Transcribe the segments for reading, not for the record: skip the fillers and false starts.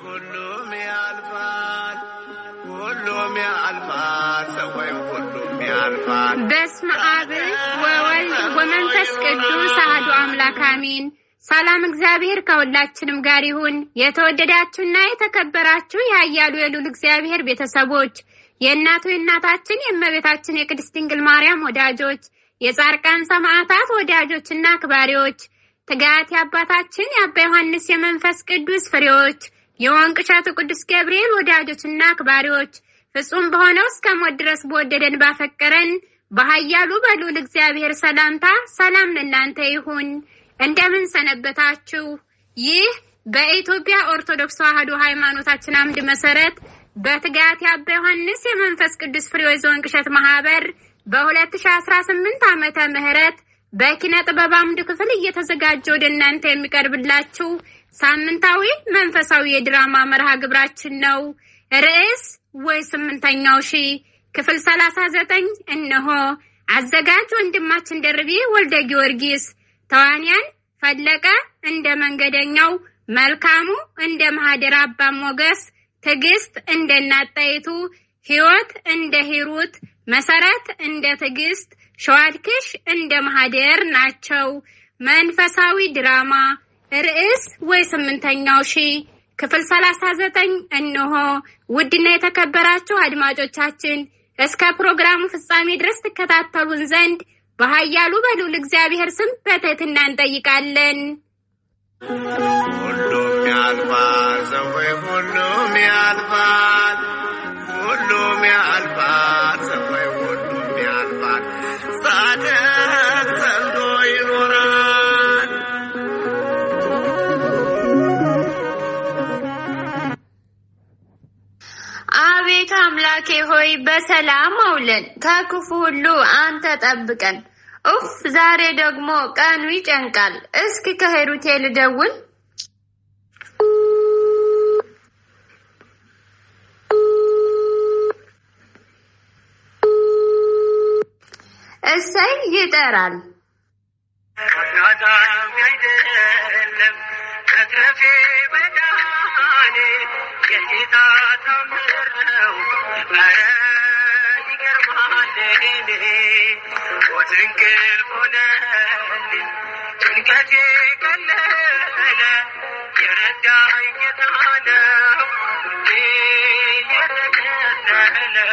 ሁሉም ያልፋል ሁሉም ያልፋል ሰውዬ ሁሉም ያልፋል በስመ አብ ወወልድ ወመንፈስ ቅዱስ አሐዱ አምላክ አሜን። ሰላም እግዚአብሔር ከሁላችንም ጋር ይሁን። የተወደዳችሁና የተከበራችሁ የኃያሉ የልዑል እግዚአብሔር ቤተሰቦች የእናቱ የእናታችን የእመቤታችን የቅድስት ድንግል ማርያም ወዳጆች የጻድቃን ሰማዕታት ወዳጆችና አክባሪዎች ትጋት የአባታችን የአባ ዮሐንስ የመንፈስ ቅዱስ ፍሬዎች የወንቅ እሸቱ ቅዱስ ገብርኤል ወዳጆችና አክባሪዎች ፍጹም በሆነው እስከ ሞት ድረስ በወደደን ባፈቀረን በኃያሉ በልዑል እግዚአብሔር ሰላምታ ሰላም ለእናንተ ይሁን። እንደምን ሰነበታችሁ? ይህ በኢትዮጵያ ኦርቶዶክስ ተዋሕዶ ሃይማኖታችን አምድ መሰረት በትጋት የአባ ዮሐንስ የመንፈስ ቅዱስ ፍሬዎች የወንቅ እሸት ማህበር በ2018 ዓመተ ምህረት በኪነ ጥበብ አምድ ክፍል እየተዘጋጀ ወደ እናንተ የሚቀርብላችሁ ሳምንታዊ መንፈሳዊ የድራማ መርሃ ግብራችን ነው። ርዕስ ወይ ስምንተኛው ሺህ ክፍል 39 እነሆ። አዘጋጅ ወንድማችን ደርቤ ወልደ ጊዮርጊስ። ተዋንያን ፈለቀ እንደ መንገደኛው፣ መልካሙ እንደ ማህደር አባ ሞገስ፣ ትዕግስት እንደ እናጣይቱ፣ ሕይወት እንደ ሂሩት፣ መሰረት እንደ ትዕግስት፣ ሸዋድክሽ እንደ ማህደር ናቸው። መንፈሳዊ ድራማ ርዕስ ወይ ስምንተኛው ሺህ ክፍል 39 እነሆ። ውድና የተከበራችሁ አድማጮቻችን እስከ ፕሮግራሙ ፍጻሜ ድረስ ተከታተሉን ዘንድ በኃያሉ በልዑል እግዚአብሔር ስም በትህትና እንጠይቃለን። ሁሉም ያልፋል ሰውዬ ሁሉም ያልፋል ሁሉም ያልፋል ሰውዬ ሁሉም ያልፋል ጻድቅ ጸንቶ ይኖራል። አቤቱ አምላኬ ሆይ በሰላም አውለን፣ ከክፉ ሁሉ አንተ ጠብቀን። ዛሬ ደግሞ ቀኑ ይጨንቃል። እስኪ ከሄሩቴ ልደውል። እሰይ ይጠራል። ከናታም አይደለም ከትረፌ በዳኔ የጌታ ታምር ነው። ኧረ ይገርማል እኔ ሞት እንቅልፍ ሆነልኝ ጭንቀቴ ቀለለ የረዳኝ ጌታ ነው የተከተለ።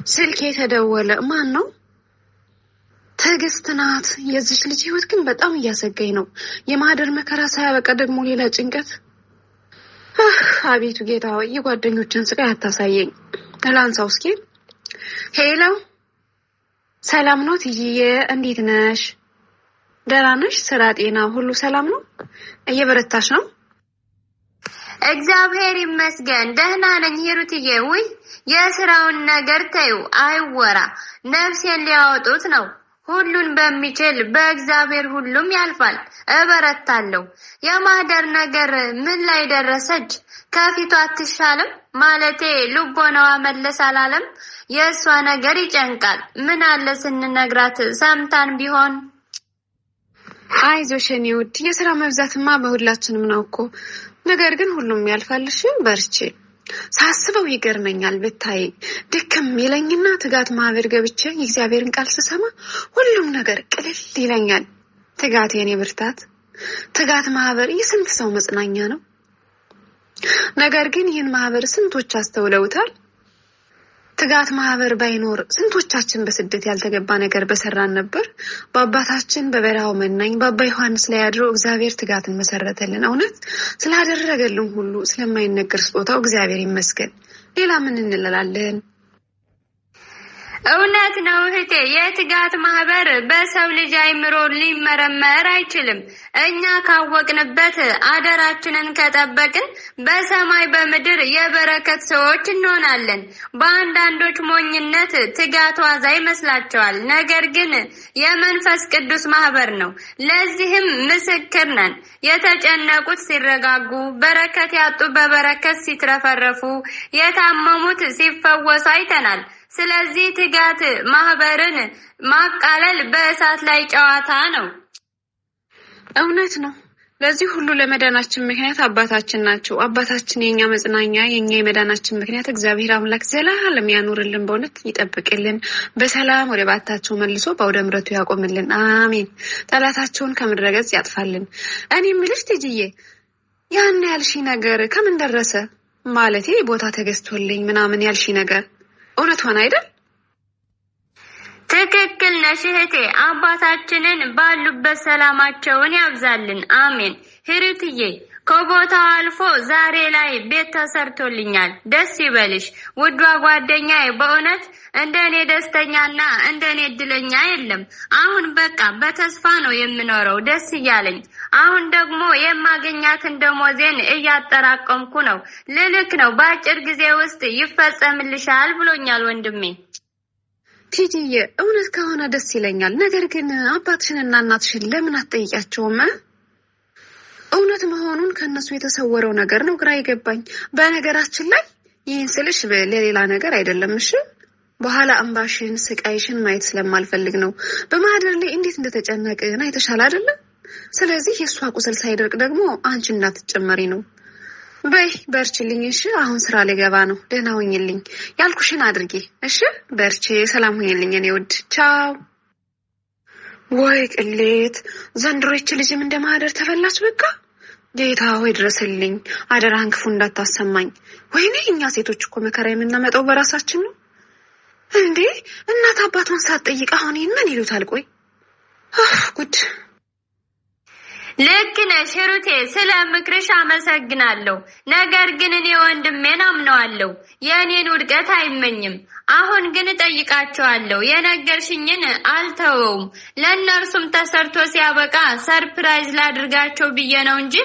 ስልኬ ተደወለ። ማን ነው? ትዕግስት ናት። የዚች ልጅ ህይወት ግን በጣም እያሰጋኝ ነው። የማህደር መከራ ሳያበቃ ደግሞ ሌላ ጭንቀት። አቤቱ ጌታ ሆይ የጓደኞችን ስቃይ አታሳየኝ። ላንሳው እስኪ። ሄሎ፣ ሰላም ነው ትይዬ? እንዴት ነሽ? ደህና ነሽ? ስራ፣ ጤና ሁሉ ሰላም ነው? እየበረታሽ ነው? እግዚአብሔር ይመስገን ደህና ነኝ ሂሩትዬ። ውይ የስራውን ነገር ተይው፣ አይወራ። ነፍሴን ሊያወጡት ነው። ሁሉን በሚችል በእግዚአብሔር ሁሉም ያልፋል። እበረታለሁ። የማህደር ነገር ምን ላይ ደረሰች? ከፊቷ አትሻልም? ማለቴ ልቦናዋ መለስ አላለም? የእሷ ነገር ይጨንቃል። ምን አለ ስንነግራት ሰምታን ቢሆን። አይዞሽ የኔ ውድ፣ የስራ መብዛትማ በሁላችንም ነው እኮ። ነገር ግን ሁሉም ያልፋልሽ። በርቺ። ሳስበው ይገርመኛል ብታይ። ድክም ይለኝና ትጋት ማህበር ገብቼ የእግዚአብሔርን ቃል ስሰማ ሁሉም ነገር ቅልል ይለኛል። ትጋት የኔ ብርታት። ትጋት ማህበር የስንት ሰው መጽናኛ ነው። ነገር ግን ይህን ማህበር ስንቶች አስተውለውታል? ትጋት ማህበር ባይኖር ስንቶቻችን በስደት ያልተገባ ነገር በሰራን ነበር። በአባታችን በበረሃው መናኝ በአባ ዮሐንስ ላይ አድሮ እግዚአብሔር ትጋትን መሰረተልን። እውነት ስላደረገልን ሁሉ ስለማይነገር ስጦታው እግዚአብሔር ይመስገን። ሌላ ምን እንላለን? እውነት ነው እህቴ። የትጋት ማህበር በሰው ልጅ አይምሮ ሊመረመር አይችልም። እኛ ካወቅንበት አደራችንን ከጠበቅን በሰማይ በምድር የበረከት ሰዎች እንሆናለን። በአንዳንዶች ሞኝነት ትጋት ዋዛ ይመስላቸዋል። ነገር ግን የመንፈስ ቅዱስ ማህበር ነው። ለዚህም ምስክር ነን። የተጨነቁት ሲረጋጉ፣ በረከት ያጡ በበረከት ሲትረፈረፉ፣ የታመሙት ሲፈወሱ አይተናል። ስለዚህ ትጋት ማህበርን ማቃለል በእሳት ላይ ጨዋታ ነው። እውነት ነው። ለዚህ ሁሉ ለመዳናችን ምክንያት አባታችን ናቸው። አባታችን የኛ መጽናኛ የኛ የመዳናችን ምክንያት እግዚአብሔር አምላክ ዘላለም ያኑርልን፣ በእውነት ይጠብቅልን፣ በሰላም ወደ ባታቸው መልሶ በአውደ ምሕረቱ ያቆምልን። አሜን። ጠላታቸውን ከምድረ ገጽ ያጥፋልን። እኔ ምልሽ ትጅዬ ያን ያልሺ ነገር ከምን ደረሰ? ማለቴ ቦታ ተገዝቶልኝ ምናምን ያልሺ ነገር እውነት ሆነ አይደል? ትክክል ነሽ እህቴ። አባታችንን ባሉበት ሰላማቸውን ያብዛልን። አሜን። ሂሩትዬ ከቦታው አልፎ ዛሬ ላይ ቤት ተሰርቶልኛል። ደስ ይበልሽ ውዷ ጓደኛዬ። በእውነት እንደኔ ደስተኛና እንደኔ እድለኛ የለም። አሁን በቃ በተስፋ ነው የምኖረው ደስ እያለኝ። አሁን ደግሞ የማገኛትን ደሞዜን እያጠራቀምኩ ነው። ልልክ ነው። በአጭር ጊዜ ውስጥ ይፈጸምልሻል ብሎኛል ወንድሜ። ቲጂዬ እውነት ከሆነ ደስ ይለኛል። ነገር ግን አባትሽንና እናትሽን ለምን አትጠይቂያቸውም? እውነት መሆኑን ከነሱ የተሰወረው ነገር ነው ግራ ይገባኝ። በነገራችን ላይ ይህን ስልሽ ለሌላ ነገር አይደለም እሺ። በኋላ እንባሽን ስቃይሽን ማየት ስለማልፈልግ ነው። በማህደር ላይ እንዴት እንደተጨነቅን አይተሻል አይደለ? ስለዚህ የሷ ቁስል ሳይደርቅ ደግሞ አንቺ እንዳትጨመሪ ነው። በይ በርቺልኝ እሺ። አሁን ስራ ልገባ ነው። ደህና ሁኚልኝ። ያልኩሽን አድርጊ እሺ። በርቺ። ሰላም ሁኚልኝ እኔ ውድ። ቻው። ወይ ቅሌት! ዘንድሮ ይች ልጅም እንደማህደር ተበላች በቃ። ጌታ ሆይ ድረስልኝ፣ አደራህን ክፉ እንዳታሰማኝ። ወይኔ እኛ ሴቶች እኮ መከራ የምናመጣው በራሳችን ነው እንዴ! እናት አባቷን ሳትጠይቅ አሁን ይሄን ምን ይሉታል? ቆይ ጉድ! ልክ ነሽ ሂሩቴ። ስለ ምክርሽ አመሰግናለሁ። ነገር ግን እኔ ወንድሜን አምነዋለሁ። የኔን ውድቀት አይመኝም። አሁን ግን እጠይቃቸዋለሁ። የነገርሽኝን አልተወውም። ለእነርሱም ተሰርቶ ሲያበቃ ሰርፕራይዝ ላድርጋቸው ብዬ ነው እንጂ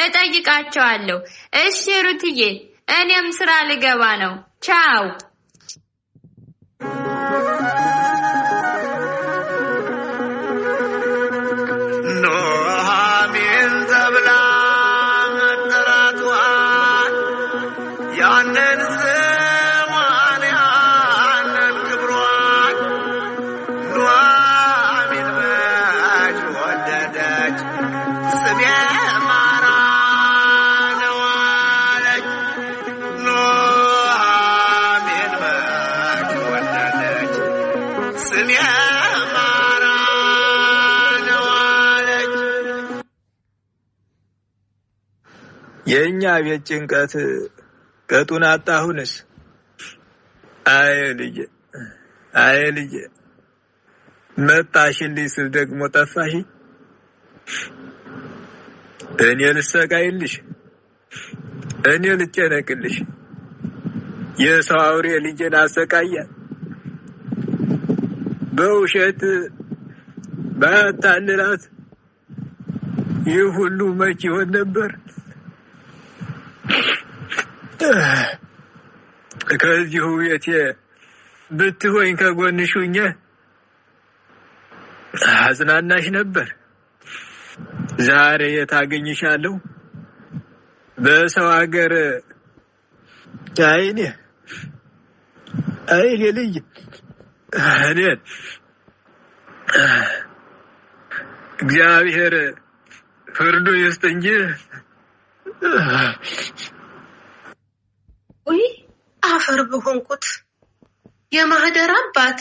እጠይቃቸዋለሁ። እሺ ሂሩትዬ፣ እኔም ስራ ልገባ ነው። ቻው። የኛ ቤት ጭንቀት ቀጡን አጣሁንስ። አይ ልጄ መጣሽልኝ ስል ደግሞ ጠፋሽ። እኔ ልሰቃይልሽ፣ እኔ ልጨነቅልሽ። የሰው አውሬ ልጄን አሰቃያል። በውሸት ባታልላት ይህ ሁሉ መች ይሆን ነበር? ከዚሁ ቤቴ ብትሆኝ ከጎንሽ ሆኜ አጽናናሽ ነበር። ዛሬ የታገኝሻለሁ በሰው ሀገር። አይኔ ልጅ እኔን እግዚአብሔር ፍርዱ ይስጥ እንጂ ወይ አፈር በሆንኩት። የማህደር አባት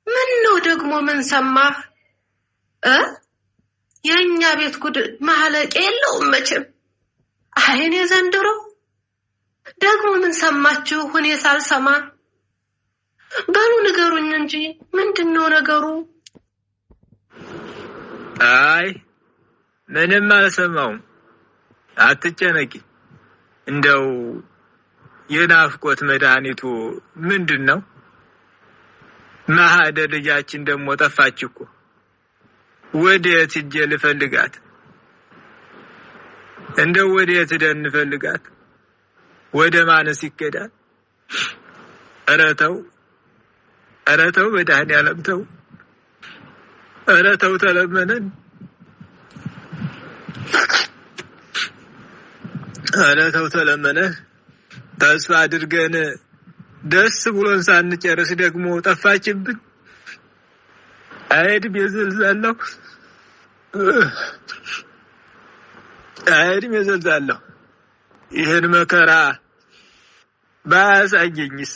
ምን ነው ደግሞ ምን ሰማህ? የኛ ቤት ጉድ ማለቂያ የለውም መቼም። አይኔ ዘንድሮ ደግሞ ምን ሰማችሁ? እኔ ሳልሰማ በሉ ንገሩኝ እንጂ ምንድነው ነገሩ? አይ ምንም አልሰማውም። አትጨነቂ። እንደው የናፍቆት መድኃኒቱ ምንድነው? ማህደር ልጃችን ደግሞ ጠፋች እኮ። ወዴት ሂጄ ልፈልጋት? እንደው ወዴት ሄደን እንፈልጋት? ወደ ማንስ ይኬዳል? ኧረ ተው መድኃኒዓለም ተው። ኧረ ተው ተለመነን። ኧረ ተው ተለመነን። ተስፋ አድርገን ደስ ብሎን ሳንጨርስ ደግሞ ጠፋችብን። አይድ ቢዝልዛለሁ። እድሜ ዘልዛለሁ ይህን መከራ ባያሳየኝስ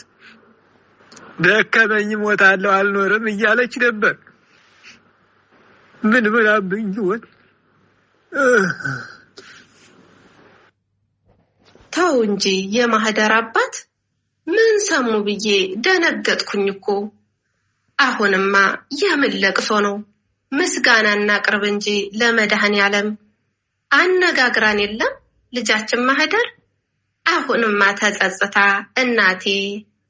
ደከመኝ ሞታለሁ አልኖርም እያለች ነበር። ምን ብላብኝ ይሆን? ተው እንጂ የማህደር አባት ምን ሰሙ ብዬ ደነገጥኩኝ እኮ። አሁንማ የምን ለቅሶ ነው? ምስጋናና ቅርብ እንጂ ለመድኃኔዓለም አነጋግራን የለም ልጃችን ማህደር። አሁንማ ተጸጽታ እናቴ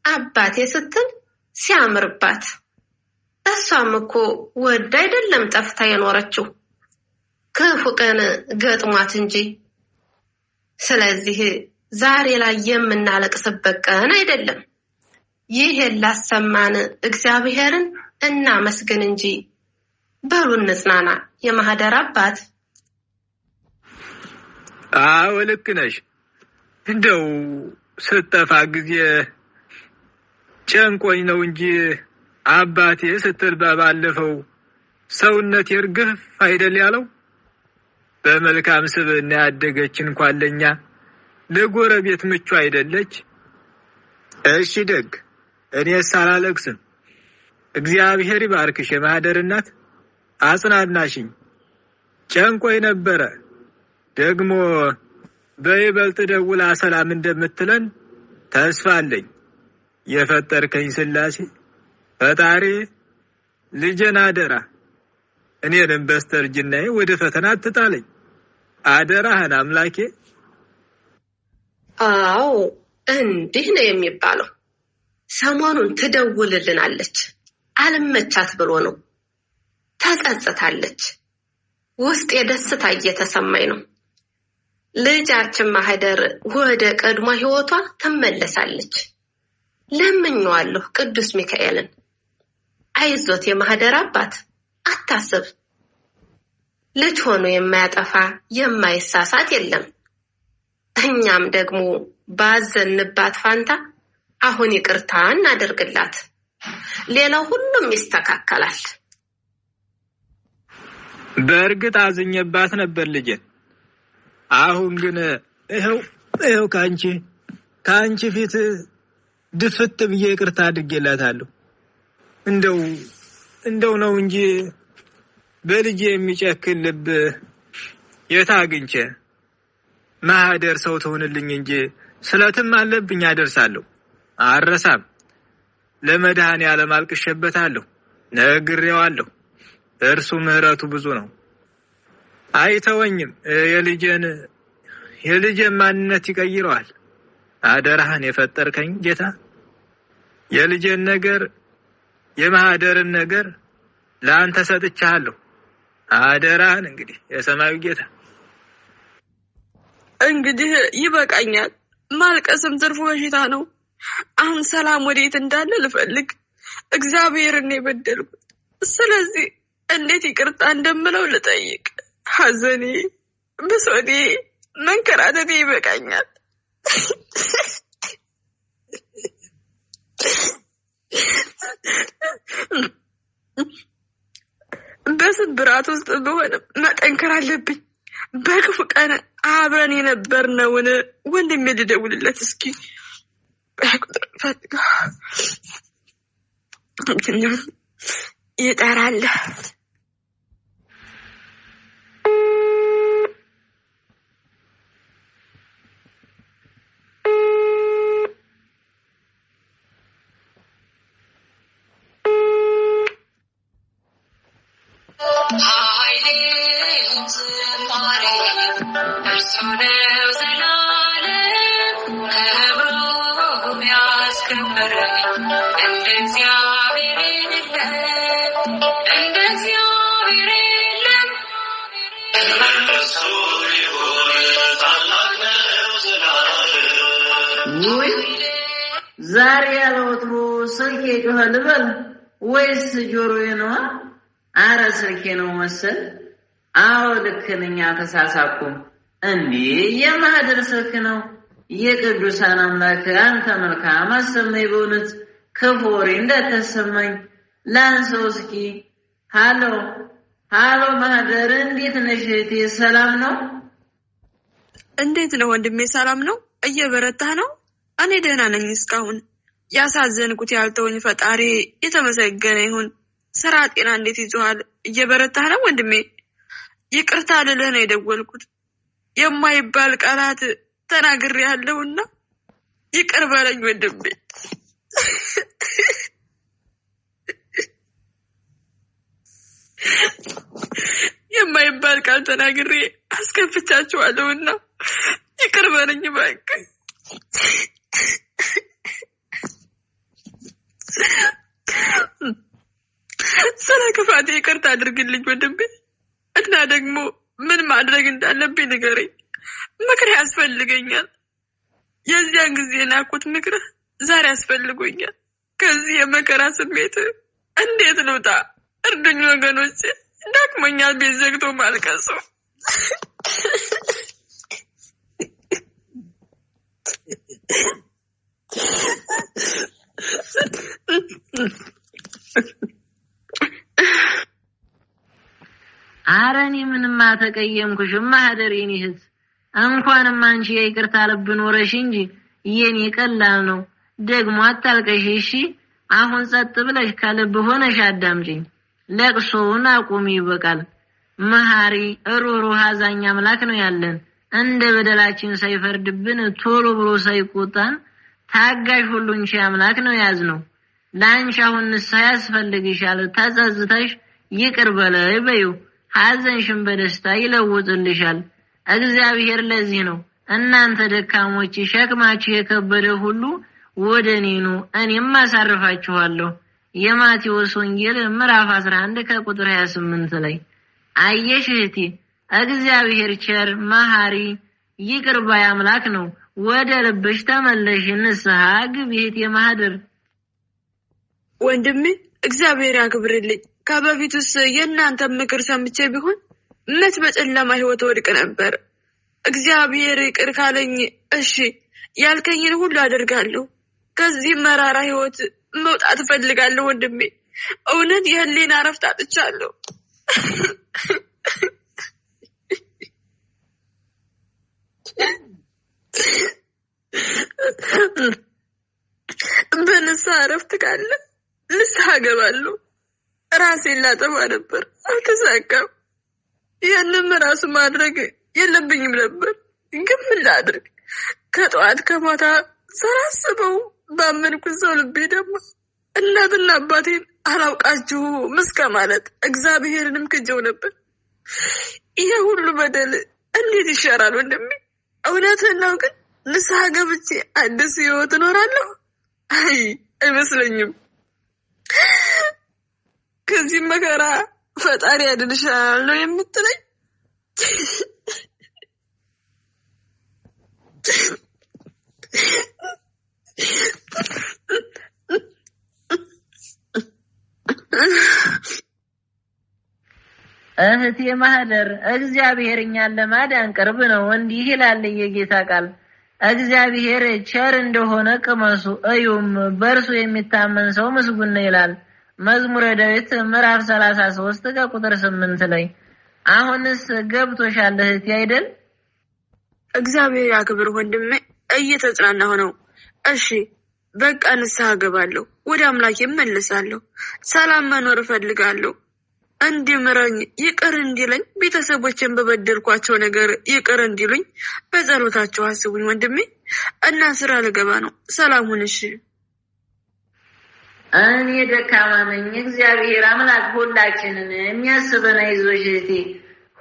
አባቴ ስትል ሲያምርባት። እሷም እኮ ወድ አይደለም ጠፍታ የኖረችው ክፉ ቀን ገጥሟት እንጂ። ስለዚህ ዛሬ ላይ የምናለቅስበት ቀን አይደለም። ይሄን ላሰማን እግዚአብሔርን እናመስግን እንጂ። በሉ እንጽናና የማህደር አባት። አዎ ልክ ነሽ። እንደው ስትጠፋ ጊዜ ጨንቆኝ ነው እንጂ አባቴ ስትል ባለፈው ሰውነት ይርግፍ አይደል ያለው። በመልካም ስብዕና ያደገች እንኳን ለኛ ለጎረቤት ምቹ አይደለች። እሺ ደግ እኔስ አላለቅስም። እግዚአብሔር ይባርክሽ የማህደር እናት፣ አጽናናሽኝ። ጨንቆኝ ነበረ። ደግሞ በይበልጥ ደውላ ሰላም እንደምትለን ተስፋ አለኝ። የፈጠርከኝ ስላሴ ፈጣሪ ልጄን አደራ እኔንም በስተርጅናዬ ወደ ፈተና አትጣለኝ አደራህን አምላኬ። አዎ እንዲህ ነው የሚባለው። ሰሞኑን ትደውልልናለች አልመቻት ብሎ ነው። ተጸጽታለች። ውስጥ የደስታ እየተሰማኝ ነው። ልጃችን ማህደር ወደ ቀድሞ ህይወቷ ተመለሳለች። ለምኜዋለሁ ቅዱስ ሚካኤልን። አይዞት የማህደር አባት አታስብ። ልጅ ሆኖ የማያጠፋ የማይሳሳት የለም። እኛም ደግሞ ባዘንባት ፋንታ አሁን ይቅርታ እናደርግላት። ሌላው ሁሉም ይስተካከላል። በእርግጥ አዝኜባት ነበር ልጄን። አሁን ግን ይኸው ካንቺ ፊት ድፍት ብዬ ይቅርታ አድርጌላታለሁ። እንደው ነው እንጂ በልጄ የሚጨክል ልብ የታግኝቼ። ማህደር ሰው ትሆንልኝ እንጂ ስለትም አለብኝ አደርሳለሁ። አረሳም። ለመድኃኔዓለም አልቅሼበታለሁ፣ ነግሬዋለሁ። እርሱ ምህረቱ ብዙ ነው፣ አይተወኝም። የልጄን ማንነት ይቀይረዋል። አደራህን የፈጠርከኝ ጌታ የልጄን ነገር የማህደርን ነገር ለአንተ ሰጥቻለሁ። አደራህን እንግዲህ የሰማዩ ጌታ። እንግዲህ ይበቃኛል። ማልቀስም ትርፉ በሽታ ነው። አሁን ሰላም ወዴት እንዳለ ልፈልግ። እግዚአብሔርን የበደልኩት። ስለዚህ እንዴት ይቅርታ እንደምለው ልጠይቅ። ሐዘኔ፣ ብሶቴ፣ መንከራተቴ ይበቃኛል። በስብራት ውስጥ ብሆንም መጠንከር አለብኝ። በክፉ ቀን አብረን የነበርነውን ወንድሜ ልደውልለት እስኪ። ቁጥር ፈልጋ ይጠራል። ዛሬ ያለወትሮ ስልኬ ጮኸ ልበል ወይስ ጆሮዬ ነው? አረ ስልኬ ነው መሰል። አዎ ልክ ነኝ፣ አልተሳሳትኩም። እንዴ የማህደር ስልክ ነው። የቅዱሳን አምላክ አንተ መልካም አሰማኝ። በእውነት ክፉ ወሬ እንዳትሰማኝ ላንሳው እስኪ። ሃሎ ማህደር፣ እንዴት ነሽ እህቴ? ሰላም ነው? እንዴት ነው ወንድሜ? ሰላም ነው? እየበረታህ ነው? እኔ ደህና ነኝ እስካሁን። ያሳዘንኩት ያልተወኝ ፈጣሪ የተመሰገነ ይሁን። ስራ ጤና እንዴት ይዞሃል? እየበረታህ ነው ወንድሜ? ይቅርታ ልልህ ነው የደወልኩት። የማይባል ቃላት ተናግሬያለሁና ይቅር በለኝ ወንድሜ። የማይባል ቃል ተናግሬ አስከፍቻችኋለሁና ይቅር በለኝ እባክህ። ስለ ክፋቴ ይቅርታ አድርግልኝ ወንድሜ። እና ደግሞ ምን ማድረግ እንዳለብኝ ንገረኝ። ምክር ያስፈልገኛል። የዚያን ጊዜ ናኩት ምክርህ ዛሬ ያስፈልጎኛል። ከዚህ የመከራ ስሜት እንዴት ልውጣ? እርዱኝ ወገኖች፣ ደክሞኛል ቤት ዘግቶ ማልቀሱ። ኧረ እኔ ምንም አልተቀየምኩሽም ማህደር የኔ እህት። እንኳንም አንቺ የይቅርታ ልብ ኖረሽ እንጂ የኔ ቀላል ነው። ደግሞ አታልቀሽ እሺ። አሁን ጸጥ ብለሽ ከልብ ሆነሽ አዳምጪኝ። ለቅሶውን አቁሚ ይበቃል። መሐሪ ሩህሩህ አዛኝ አምላክ ነው ያለን። እንደ በደላችን ሳይፈርድብን ቶሎ ብሎ ሳይቆጣን ታጋሽ ሁሉን ቻይ አምላክ ነው ያዝነው። ላንቺ አሁን ንስሐ ያስፈልግሻል። ተጸጽተሽ ይቅር በለይ በይው። ሐዘንሽን በደስታ ይለውጥልሻል። እግዚአብሔር ለዚህ ነው እናንተ ደካሞች ሸክማችሁ የከበደ ሁሉ ወደ እኔ ኑ እኔም አሳርፋችኋለሁ። የማቴዎስ ወንጌል ምዕራፍ 11 ከቁጥር 28 ላይ። አየሽ እህቴ፣ እግዚአብሔር ቸር መሐሪ ይቅር ባይ አምላክ ነው። ወደ ልብሽ ተመለሽ፣ ንስሐ ግቢ እህቴ ማህደር። ወንድሜ እግዚአብሔር ያክብርልኝ። ከበፊቱስ የእናንተ ምክር ሰምቼ ቢሆን መች በጨለማ ህይወት ወድቅ ነበር። እግዚአብሔር ይቅር ካለኝ እሺ ያልከኝን ሁሉ አደርጋለሁ። ከዚህ መራራ ህይወት መውጣት እፈልጋለሁ ወንድሜ። እውነት የህሊና እረፍት አጥቻለሁ። በንስሐ እረፍት ካለ ንስሐ እገባለሁ። ራሴን ላጠፋ ነበር፣ አልተሳካም። ያንን ራሱ ማድረግ የለብኝም ነበር፣ ግን ምን ላድርግ? ከጠዋት ከማታ ሳላስበው ባመንኩት ሰው ልቤ ደግሞ እናትና አባቴን አላውቃችሁም እስከ ማለት እግዚአብሔርንም ክጀው ነበር። ይሄ ሁሉ በደል እንዴት ይሻራል ወንድሜ? እውነትህን ነው። ግን ንስሐ ገብቼ አዲስ ህይወት እኖራለሁ? አይ አይመስለኝም። ከዚህ መከራ ፈጣሪ ያድንሻል ነው የምትለኝ? እህቴ ማህደር፣ እግዚአብሔር እኛን ለማዳን ቅርብ ነው። እንዲህ ይላል የጌታ ቃል፣ እግዚአብሔር ቸር እንደሆነ ቅመሱ እዩም፣ በእርሱ የሚታመን ሰው ምስጉን ነው ይላል መዝሙረ ዳዊት ምዕራፍ 33 ከቁጥር 8 ላይ። አሁንስ ገብቶሻል እህቴ አይደል? እግዚአብሔር ያክብር ወንድሜ፣ እየተጽናናሁ ነው። እሺ በቃ ንስሐ ገባለሁ፣ ወደ አምላኬ እመለሳለሁ። ሰላም መኖር እፈልጋለሁ። እንዲምረኝ ይቅር እንዲለኝ፣ ቤተሰቦችን በበደልኳቸው ነገር ይቅር እንዲሉኝ በጸሎታቸው አስቡኝ ወንድሜ። እና ስራ ልገባ ነው። ሰላም ሁን እሺ። እኔ ደካማ ነኝ። እግዚአብሔር አምላክ ሁላችንን የሚያስበን አይዞሽ እህቴ፣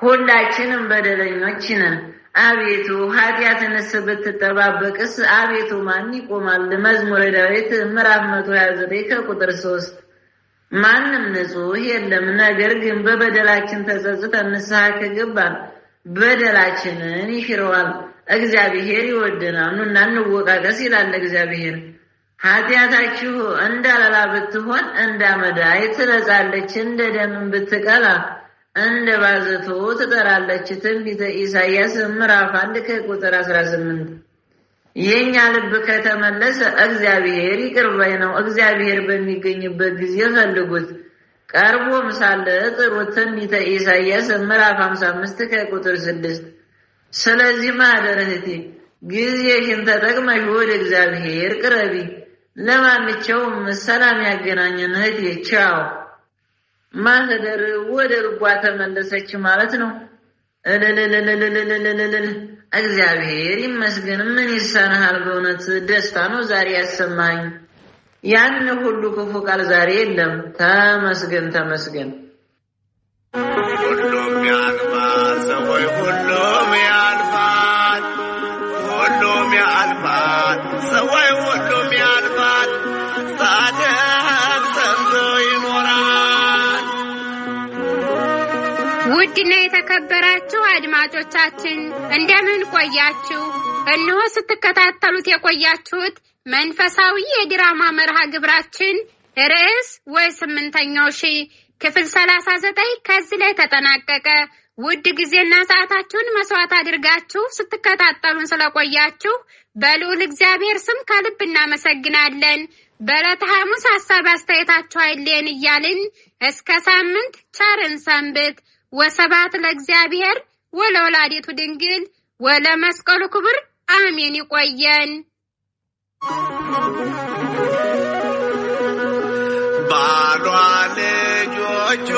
ሁላችንም በደለኞች ነን። አቤቱ ኃጢአትንስ ብትጠባበቅስ አቤቱ ማን ይቆማል? መዝሙረ ዳዊት ምዕራፍ 129 ከቁጥር 3። ማንም ንጹህ የለም። ነገር ግን በበደላችን ተጸጽተን ንስሐ ከገባን በደላችንን ይሽረዋል። እግዚአብሔር ይወደናል። ኑና እንወቃቀስ ይላል እግዚአብሔር። ኃጢአታችሁ እንዳለላ ብትሆን እንዳመዳይ ትነጻለች፣ እንደ ደምን ብትቀላ እንደ ባዘቶ ትጠራለች። ትንቢተ ኢሳይያስ ምዕራፍ 1 ከቁጥር 18። የኛ ልብ ከተመለሰ እግዚአብሔር ይቅር ባይ ነው። እግዚአብሔር በሚገኝበት ጊዜ ፈልጉት፣ ቀርቦም ሳለ ጥሩት። ትንቢተ ኢሳይያስ ምዕራፍ 55 ከቁጥር 6። ስለዚህ ማህደር እህቴ ጊዜሽን ተጠቅመሽ ወደ እግዚአብሔር ቅረቢ። ለማንኛውም ሰላም ያገናኘን እህቴ። ቻው። ማህደር ወደ ልቧ ተመለሰች ማለት ነው። እግዚአብሔር ይመስገን። ምን ይሳናል? በእውነት ደስታ ነው ዛሬ ያሰማኝ። ያን ሁሉ ክፉ ቃል ዛሬ የለም። ተመስገን ተመስገን። ሁሉም ያልፋል ሰዎች፣ ሁሉም ያልፋል፣ ሁሉም ያልፋል ሰዎች፣ ሁሉም ያልፋል። ጻድቅ ጸንቶ ይኖራል። ውድና የተከበራችሁ አድማጮቻችን እንደምን ቆያችሁ? እነሆ ስትከታተሉት የቆያችሁት መንፈሳዊ የድራማ መርሃ ግብራችን ርዕስ ወይ8ኛው ሺህ ክፍል 39 ከዚህ ላይ ተጠናቀቀ። ውድ ጊዜና ሰዓታችሁን መስዋዕት አድርጋችሁ ስትከታተሉን ስለቆያችሁ በልዑል እግዚአብሔር ስም ከልብ እናመሰግናለን። በዕለተ ሐሙስ ሐሳብ አስተያየታችሁ አይለየን እያልን እስከ ሳምንት ቸርን ሰንብት። ወስብሐት ለእግዚአብሔር ወለወላዲቱ ድንግል ወለመስቀሉ ክቡር አሜን። ይቆየን። ባሏ ልጆቿ